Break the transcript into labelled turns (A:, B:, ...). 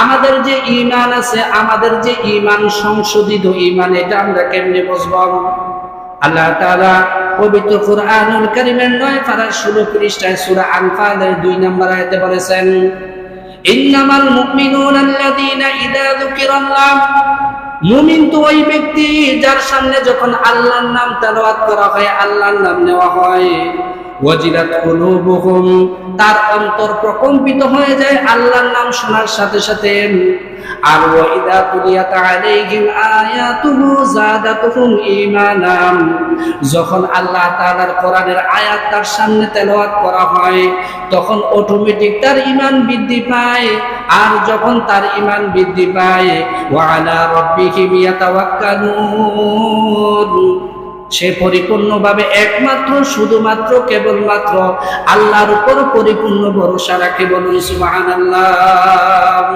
A: আমাদের যে ঈমান আছে, আমাদের যে ঈমান সংশোধিত ঈমান, এটা আমরা কেমনে বুঝব? আল্লাহ তাআলা পবিত্র কুরআনুল কারীমের 9 পারা 16 পৃষ্ঠায় সূরা আনফালের 2 নম্বর আয়াতে বলেছেন, ইন্নামাল মুমিনুনা আল্লাযীনা ইযা যুকিরাল্লাহ, মুমিন তো ওই ব্যক্তি যার সামনে যখন আল্লাহর নাম তেলাওয়াত করা হয়, আল্লাহর নাম নেওয়া হয়, ওয়াজিলাত কুলুবুহুম, তার অন্তর প্রকম্পিত হয়ে যায় আল্লাহর নাম শোনার সাথে সাথে। আর ওয়া ইযা তুলিয়াত আলাইহিম আয়াতুহু যাদাতুহুম ঈমানা, যখন আল্লাহ তাআলার কোরআনের আয়াত তার সামনে তেলাওয়াত করা হয়, তখন অটোমেটিক তার ঈমান বৃদ্ধি পায়। আর যখন তার ঈমান বৃদ্ধি পায়, ওয়া আলা রাব্বিহিম ইয়াতাওয়াক্কালুন, সে পরিপূর্ণভাবে একমাত্র শুধুমাত্র কেবলমাত্র আল্লাহর উপর পরিপূর্ণ ভরসা রাখে। বলুন সুবহানাল্লাহ।